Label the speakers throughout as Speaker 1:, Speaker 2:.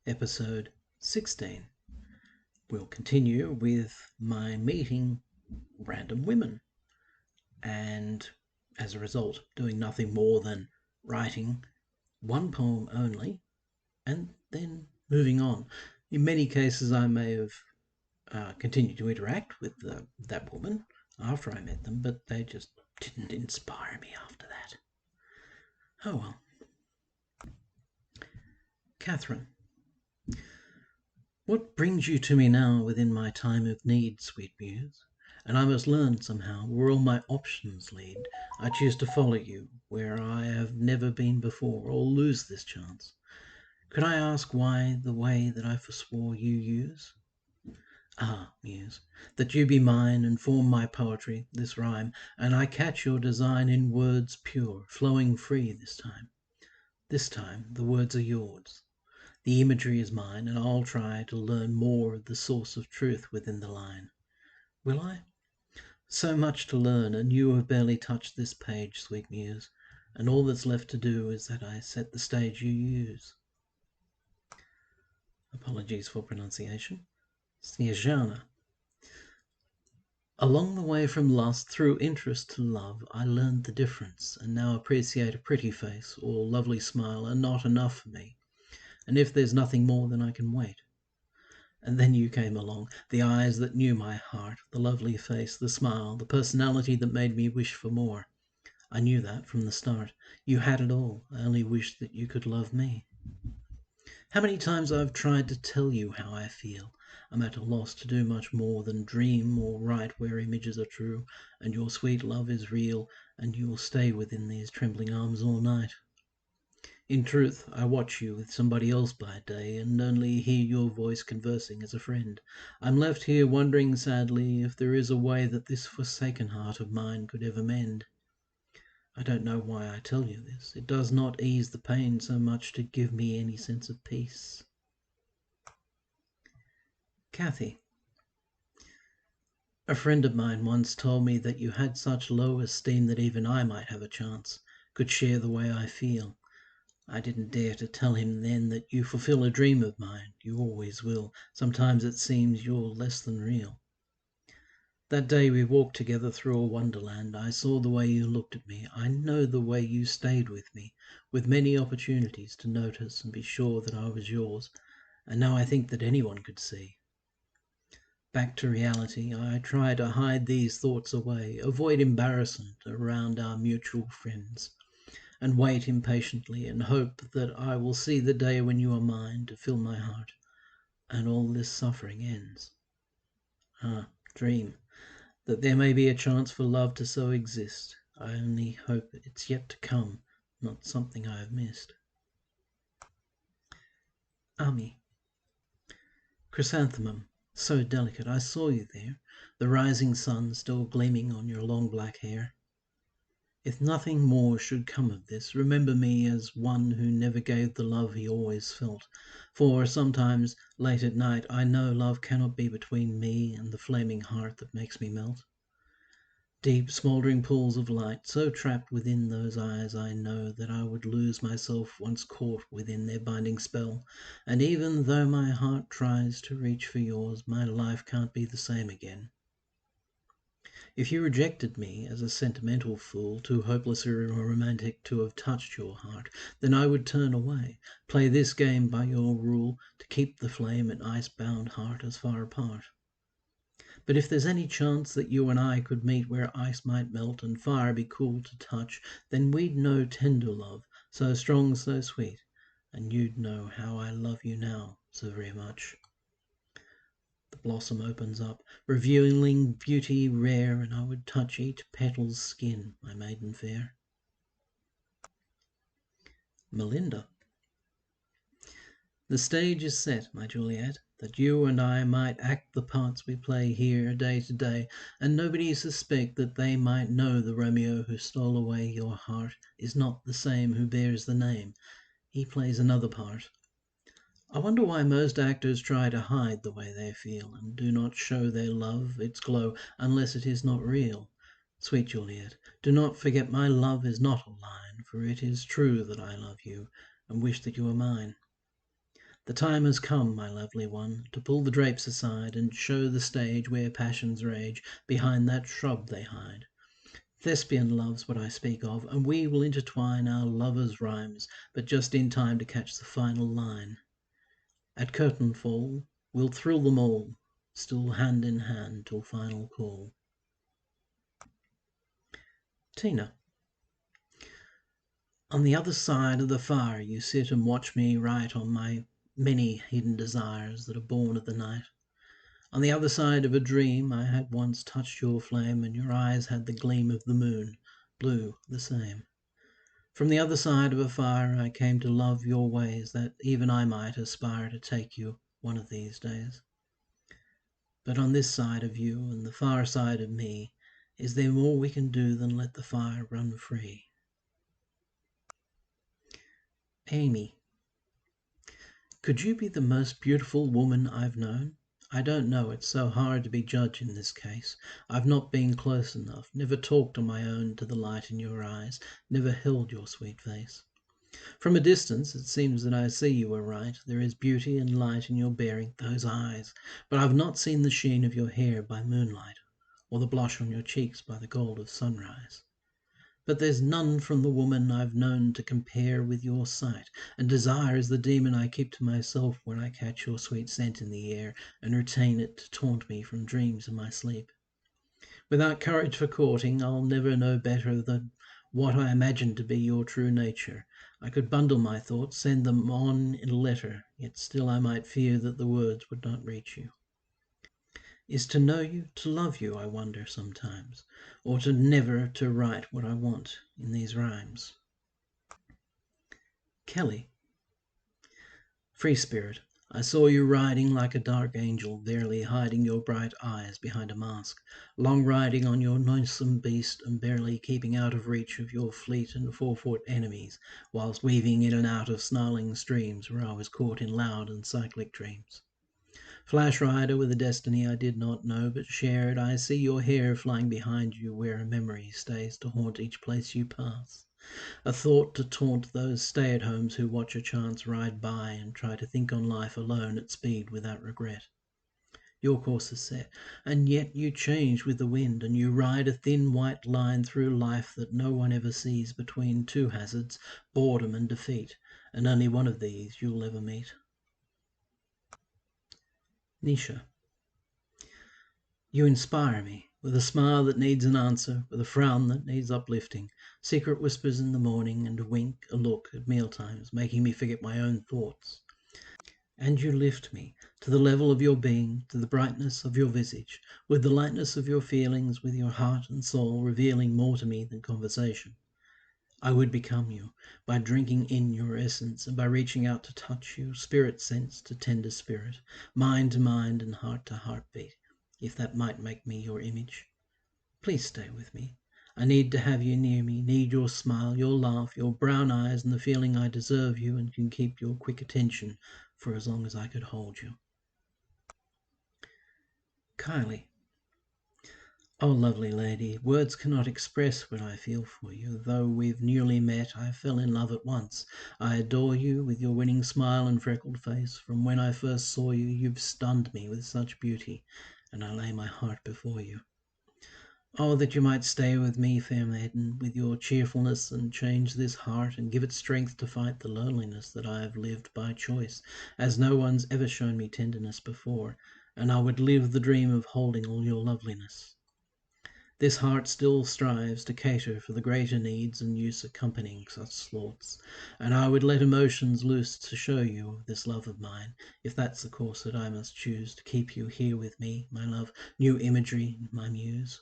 Speaker 1: episode 16. We'll continue with my meeting random women and, as a result, doing nothing more than writing one poem only and then moving on. In many cases, I may have continued to interact with that woman after I met them, but they just didn't inspire me after that. Oh well. Catherine. What brings you to me now within my time of need, sweet muse? And I must learn somehow where all my options lead. I choose to follow you where I have never been before, or lose this chance. Could I ask why the way that I forswore you use? Ah, muse, that you be mine and form my poetry, this rhyme, and I catch your design in words pure, flowing free this time. This time the words are yours. The imagery is mine, and I'll try to learn more of the source of truth within the line. Will I? So much to learn, and you have barely touched this page, sweet muse, and all that's left to do is that I set the stage you use. Apologies for pronunciation. Snezhana. Along the way from lust through interest to love, I learned the difference, and now appreciate a pretty face or lovely smile are not enough for me. And if there's nothing more, then I can wait. And then you came along, the eyes that knew my heart, the lovely face, the smile, the personality that made me wish for more. I knew that from the start. You had it all. I only wished that you could love me. How many times I've tried to tell you how I feel. I'm at a loss to do much more than dream or write where images are true, and your sweet love is real, and you'll stay within these trembling arms all night. In truth, I watch you with somebody else by day, and only hear your voice conversing as a friend. I'm left here wondering sadly if there is a way that this forsaken heart of mine could ever mend. I don't know why I tell you this. It does not ease the pain so much to give me any sense of peace. Kathy. A friend of mine once told me that you had such low esteem that even I might have a chance, could share the way I feel. I didn't dare to tell him then that you fulfill a dream of mine. You always will. Sometimes it seems you're less than real. That day we walked together through a wonderland. I saw the way you looked at me. I know the way you stayed with me, with many opportunities to notice and be sure that I was yours. And now I think that anyone could see. Back to reality, I try to hide these thoughts away, avoid embarrassment around our mutual friends, and wait impatiently and hope that I will see the day when you are mine to fill my heart, and all this suffering ends. Ah, dream, that there may be a chance for love to so exist. I only hope it's yet to come, not something I have missed. Ami. Chrysanthemum, so delicate, I saw you there, the rising sun still gleaming on your long black hair. If nothing more should come of this, remember me as one who never gave the love he always felt. For sometimes, late at night, I know love cannot be between me and the flaming heart that makes me melt. Deep, smouldering pools of light, so trapped within those eyes, I know that I would lose myself once caught within their binding spell. And even though my heart tries to reach for yours, my life can't be the same again. If you rejected me as a sentimental fool, too hopelessly romantic to have touched your heart, then I would turn away, play this game by your rule, to keep the flame and ice-bound heart as far apart. But if there's any chance that you and I could meet where ice might melt and fire be cool to touch, then we'd know tender love, so strong, so sweet, and you'd know how I love you now so very much. The blossom opens up, revealing beauty rare, and I would touch each petal's skin, my maiden fair. Melinda. The stage is set, my Juliet, that you and I might act the parts we play here day to day, and nobody suspect that they might know the Romeo who stole away your heart is not the same who bears the name. He plays another part. I wonder why most actors try to hide the way they feel, and do not show their love, its glow, unless it is not real. Sweet Juliet, do not forget my love is not a line, for it is true that I love you, and wish that you were mine. The time has come, my lovely one, to pull the drapes aside and show the stage where passions rage behind that shrub they hide. Thespian love's what I speak of, and we will intertwine our lovers' rhymes, but just in time to catch the final line. At curtain fall, we'll thrill them all, still hand in hand till final call. Tina. On the other side of the fire you sit and watch me write on my many hidden desires that are born of the night. On the other side of a dream I had once touched your flame, and your eyes had the gleam of the moon, blue the same. From the other side of a fire I came to love your ways, that even I might aspire to take you one of these days. But on this side of you and the far side of me, is there more we can do than let the fire run free? Amy. Could you be the most beautiful woman I've known? I don't know, it's so hard to be judge in this case. I've not been close enough, never talked on my own to the light in your eyes, never held your sweet face. From a distance it seems that I see you aright. There is beauty and light in your bearing, those eyes, but I've not seen the sheen of your hair by moonlight, or the blush on your cheeks by the gold of sunrise. But there's none from the woman I've known to compare with your sight, and desire is the demon I keep to myself when I catch your sweet scent in the air, and retain it to taunt me from dreams in my sleep. Without courage for courting, I'll never know better than what I imagine to be your true nature. I could bundle my thoughts, send them on in a letter, yet still I might fear that the words would not reach you. Is to know you, to love you, I wonder sometimes, or to never to write what I want in these rhymes. Kelly. Free spirit, I saw you riding like a dark angel, barely hiding your bright eyes behind a mask, long riding on your noisome beast, and barely keeping out of reach of your fleet and 4-foot enemies, whilst weaving in and out of snarling streams where I was caught in loud and cyclic dreams. Flash rider with a destiny I did not know but shared, I see your hair flying behind you where a memory stays to haunt each place you pass. A thought to taunt those stay-at-homes who watch a chance ride by and try to think on life alone at speed without regret. Your course is set, and yet you change with the wind, and you ride a thin white line through life that no one ever sees between two hazards, boredom and defeat, and only one of these you'll ever meet. Nisha. You inspire me, with a smile that needs an answer, with a frown that needs uplifting, secret whispers in the morning, and a wink, a look, at mealtimes, making me forget my own thoughts. And you lift me to the level of your being, to the brightness of your visage, with the lightness of your feelings, with your heart and soul revealing more to me than conversation. I would become you, by drinking in your essence, and by reaching out to touch you, spirit sense to tender spirit, mind to mind and heart to heartbeat, if that might make me your image. Please stay with me. I need to have you near me, need your smile, your laugh, your brown eyes, and the feeling I deserve you and can keep your quick attention for as long as I could hold you. Kylie. Oh, lovely lady, words cannot express what I feel for you. Though we've newly met, I fell in love at once. I adore you with your winning smile and freckled face. From when I first saw you, you've stunned me with such beauty, and I lay my heart before you. Oh, that you might stay with me, fair maiden, with your cheerfulness, and change this heart, and give it strength to fight the loneliness that I have lived by choice, as no one's ever shown me tenderness before, and I would live the dream of holding all your loveliness. This heart still strives to cater for the greater needs and use accompanying such thoughts, and I would let emotions loose to show you this love of mine, if that's the course that I must choose, to keep you here with me, my love, new imagery, my muse.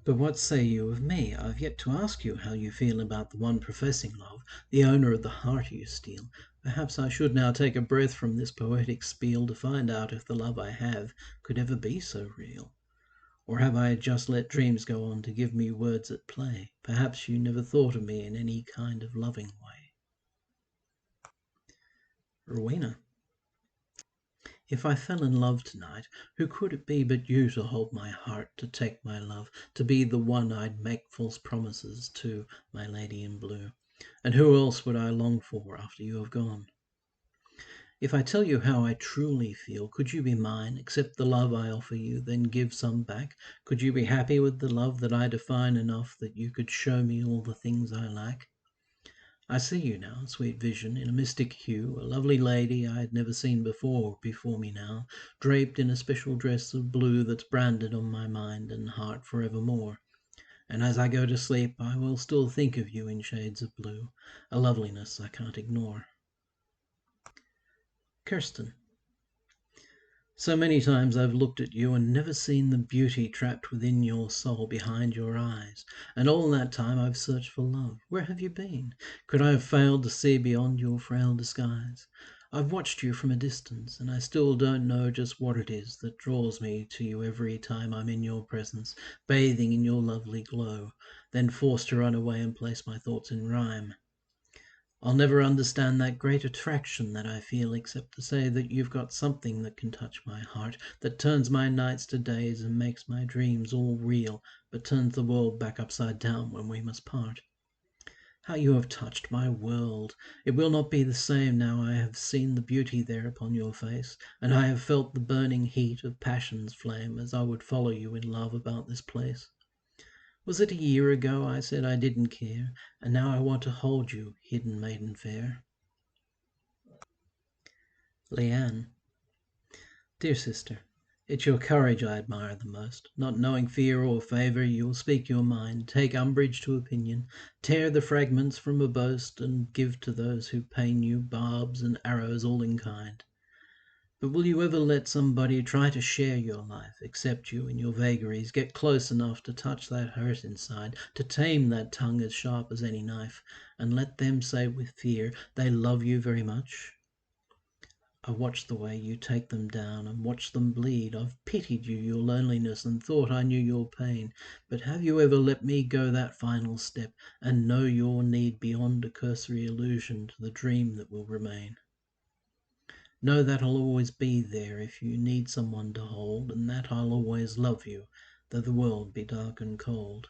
Speaker 1: But what say you of me? I've yet to ask you how you feel about the one professing love, the owner of the heart you steal. Perhaps I should now take a breath from this poetic spiel to find out if the love I have could ever be so real. Or have I just let dreams go on to give me words at play? Perhaps you never thought of me in any kind of loving way. Rowena. If I fell in love tonight, who could it be but you to hold my heart, to take my love, to be the one I'd make false promises to, my lady in blue? And who else would I long for after you have gone? If I tell you how I truly feel, could you be mine, accept the love I offer you, then give some back? Could you be happy with the love that I define enough that you could show me all the things I lack? I see you now, sweet vision, in a mystic hue, a lovely lady I had never seen before me now, draped in a special dress of blue that's branded on my mind and heart forevermore. And as I go to sleep, I will still think of you in shades of blue, a loveliness I can't ignore. Kirsten. So many times I've looked at you and never seen the beauty trapped within your soul behind your eyes. And all that time I've searched for love. Where have you been? Could I have failed to see beyond your frail disguise? I've watched you from a distance, and I still don't know just what it is that draws me to you every time I'm in your presence, bathing in your lovely glow, then forced to run away and place my thoughts in rhyme. I'll never understand that great attraction that I feel, except to say that you've got something that can touch my heart, that turns my nights to days and makes my dreams all real, but turns the world back upside down when we must part. How you have touched my world! It will not be the same now I have seen the beauty there upon your face, and I have felt the burning heat of passion's flame as I would follow you in love about this place. Was it a year ago I said I didn't care, and now I want to hold you, hidden maiden fair? Leanne. Dear sister, it's your courage I admire the most. Not knowing fear or favour, you'll speak your mind, take umbrage to opinion, tear the fragments from a boast, and give to those who pain you barbs and arrows all in kind. But will you ever let somebody try to share your life, accept you in your vagaries, get close enough to touch that hurt inside, to tame that tongue as sharp as any knife, and let them say with fear they love you very much? I watched the way you take them down and watched them bleed. I've pitied you, your loneliness, and thought I knew your pain. But have you ever let me go that final step and know your need beyond a cursory illusion to the dream that will remain? Know that I'll always be there if you need someone to hold, and that I'll always love you, though the world be dark and cold.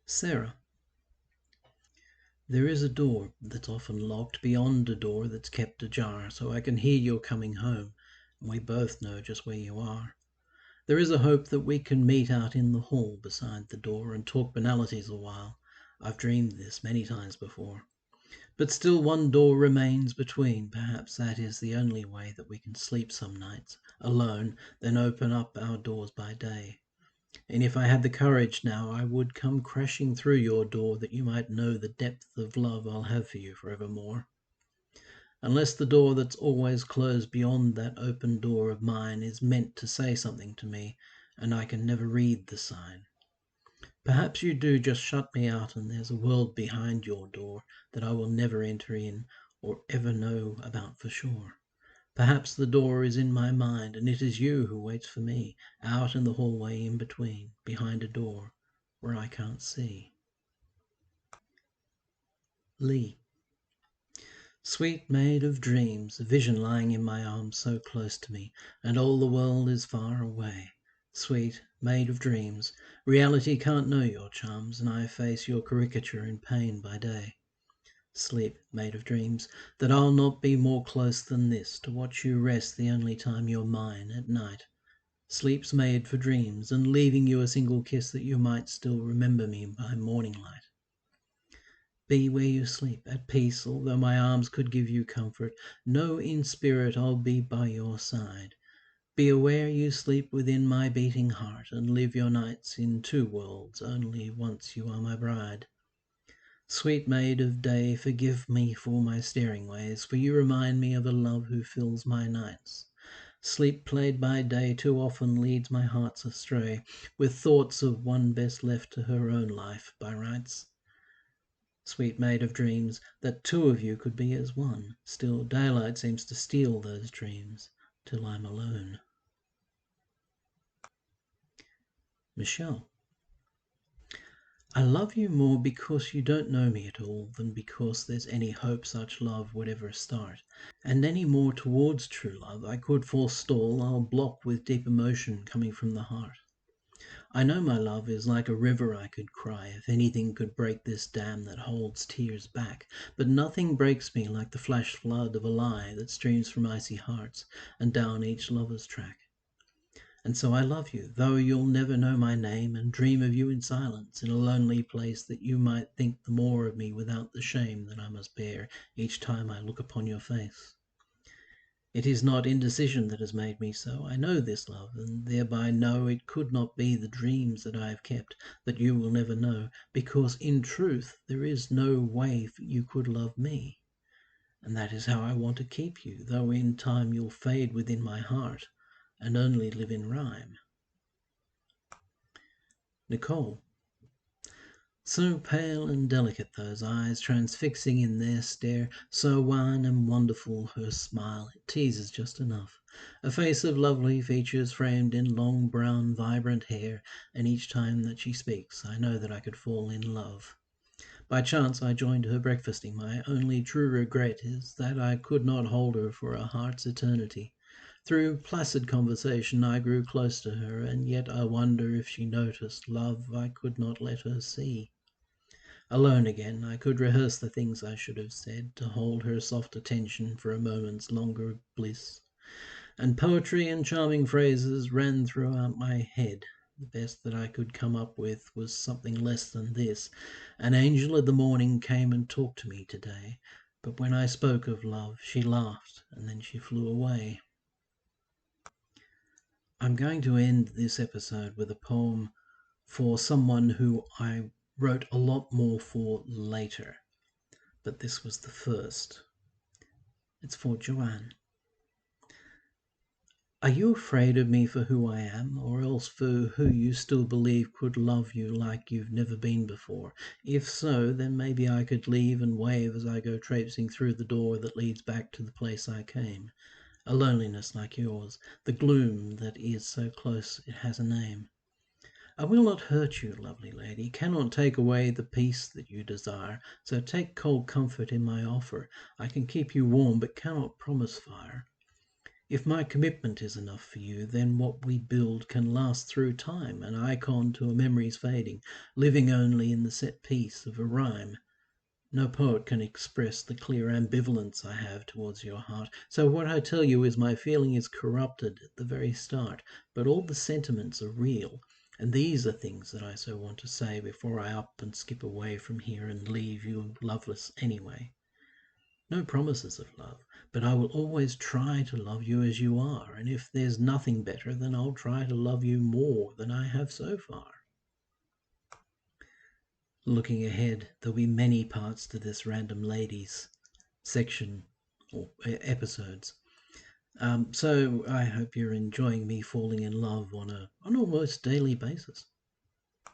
Speaker 1: Sarah. There is a door that's often locked beyond a door that's kept ajar, so I can hear you're coming home, and we both know just where you are. There is a hope that we can meet out in the hall beside the door and talk banalities a while. I've dreamed this many times before. But still one door remains between. Perhaps that is the only way that we can sleep some nights, alone, then open up our doors by day. And if I had the courage now, I would come crashing through your door that you might know the depth of love I'll have for you forevermore. Unless the door that's always closed beyond that open door of mine is meant to say something to me, and I can never read the sign. Perhaps you do just shut me out, and there's a world behind your door that I will never enter in or ever know about for sure. Perhaps the door is in my mind, and it is you who waits for me out in the hallway in between, behind a door where I can't see. Lee. Sweet maid of dreams, a vision lying in my arms so close to me, and all the world is far away. Sweet maid of dreams, reality can't know your charms, and I face your caricature in pain by day. Sleep, maid of dreams, that I'll not be more close than this, to watch you rest the only time you're mine at night. Sleep's made for dreams, and leaving you a single kiss that you might still remember me by morning light. Be where you sleep, at peace, although my arms could give you comfort. Know in spirit I'll be by your side. Be aware you sleep within my beating heart, and live your nights in two worlds, only once you are my bride. Sweet maid of day, forgive me for my staring ways, for you remind me of a love who fills my nights. Sleep played by day too often leads my hearts astray, with thoughts of one best left to her own life by rights. Sweet maid of dreams, that two of you could be as one, still daylight seems to steal those dreams till I'm alone. Michelle. I love you more because you don't know me at all than because there's any hope such love would ever start. And any more towards true love I could forestall, I'll block with deep emotion coming from the heart. I know my love is like a river I could cry if anything could break this dam that holds tears back. But nothing breaks me like the flash flood of a lie that streams from icy hearts and down each lover's track. And so I love you, though you'll never know my name, and dream of you in silence, in a lonely place, that you might think the more of me without the shame that I must bear each time I look upon your face. It is not indecision that has made me so. I know this love, and thereby know it could not be the dreams that I have kept, that you will never know, because in truth there is no way you could love me. And that is how I want to keep you, though in time you'll fade within my heart and only live in rhyme. Nicole. So pale and delicate those eyes, transfixing in their stare, so wan and wonderful her smile, it teases just enough. A face of lovely features framed in long brown vibrant hair, and each time that she speaks I know that I could fall in love. By chance I joined her breakfasting. My only true regret is that I could not hold her for a heart's eternity. Through placid conversation I grew close to her, and yet I wonder if she noticed love I could not let her see. Alone again, I could rehearse the things I should have said, to hold her soft attention for a moment's longer bliss. And poetry and charming phrases ran throughout my head. The best that I could come up with was something less than this. An angel of the morning came and talked to me today, but when I spoke of love, she laughed, and then she flew away. I'm going to end this episode with a poem for someone who I wrote a lot more for later, but this was the first. It's for Joanne. Are you afraid of me for who I am, or else for who you still believe could love you like you've never been before? If so, then maybe I could leave and wave as I go traipsing through the door that leads back to the place I came. A loneliness like yours, the gloom that is so close it has a name. I will not hurt you, lovely lady, cannot take away the peace that you desire, so take cold comfort in my offer. I can keep you warm, but cannot promise fire. If my commitment is enough for you, then what we build can last through time, an icon to a memory's fading, living only in the set piece of a rhyme. No poet can express the clear ambivalence I have towards your heart. So what I tell you is my feeling is corrupted at the very start, but all the sentiments are real. And these are things that I so want to say before I up and skip away from here and leave you loveless anyway. No promises of love, but I will always try to love you as you are, and if there's nothing better, then I'll try to love you more than I have so far. Looking ahead, there'll be many parts to this Random Ladies section or episodes. So I hope you're enjoying me falling in love on an almost daily basis.